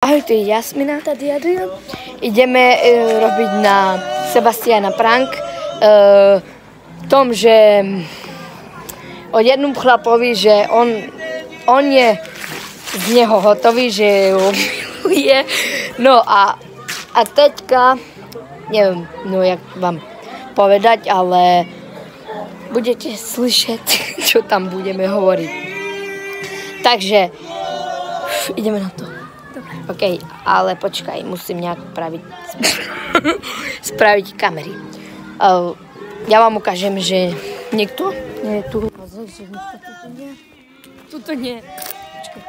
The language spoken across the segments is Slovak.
Ahoj, tu je Jasmina, tady Adrian. Ideme robiť na Sebastiana prank. Tom, že od jednom chlapovi, že on je z neho hotový, že ho miluje. No a teďka, neviem, no jak vám povedať, ale budete slyšet, čo tam budeme hovoriť. Takže ideme na to. OK, ale počkaj, musím nejak spraviť kamery. Ja vám ukážem, že niekto nie je tu. Že nikto tuto nie. Počkaj.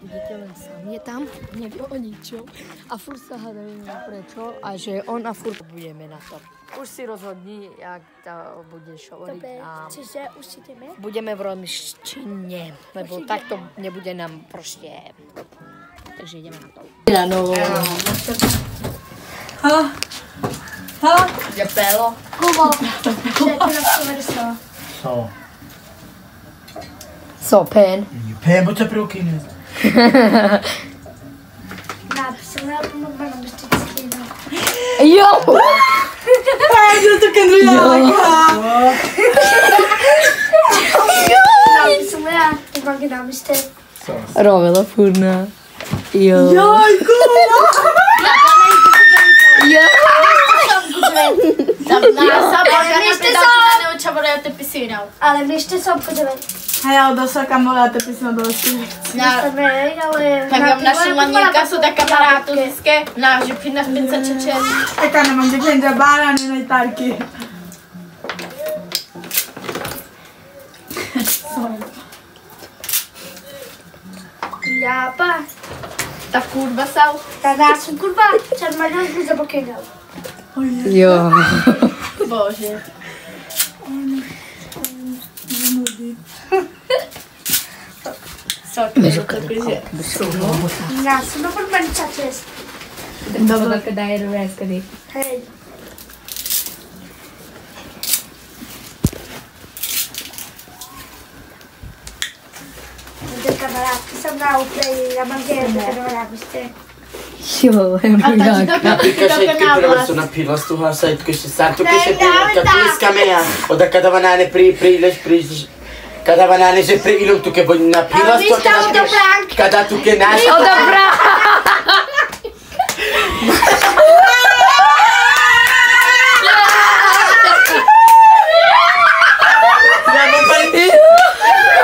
Vidíte, len sám je tam, nevie o ničom. A furt sa hádajú prečo a že on a furt budeme na to. Už si rozhodni, jak to budeš hovoriť. Dobre, čiže už ideme? Budeme v romštine, lebo takto nebude nám proste. Takže ideme na to. No. Ya pelo. ¿Cómo? So, pen. Pen, mucha peruquines. Jo! Ay, yo te quedé Rovela furna. Jo. Ay, ¿cómo? Jo. Ale my ešte som chodili. A ja došla kamaráte písmo do lesky. Tak mám naši maníka sú tak kamarátu získe, že při nás 506. Taká nemám děklenže bárány nejtárky. Jápa. Ta kurva jsou. Já jsem kurva, čas maďal jsme zapokynal. Jo. Bože. Já jsem do podmany čas. Dobro, kada je do reskady. Hej. Ty kamarádky jsem na Ukrajině, já mám kamarádky jste. Jo, Su napila stu hasait que se santo que se capisca mea. O da cada banane pri cada banane se pri ilu tu que voy na pila stu cada tu que naš. O dobra.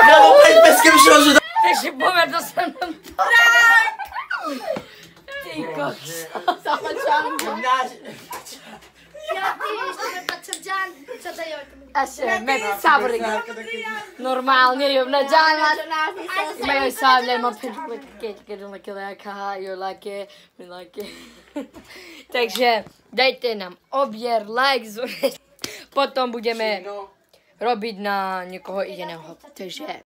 Ja vou para pesquem show. Takže povedal som nám to. Ty kokos. Normálně jo, na džána. Mají sávle, mám pětku nakyla, you like it, we like it. Takže dajte nám odběr, like, potom budeme robiť na někoho jiného. Takže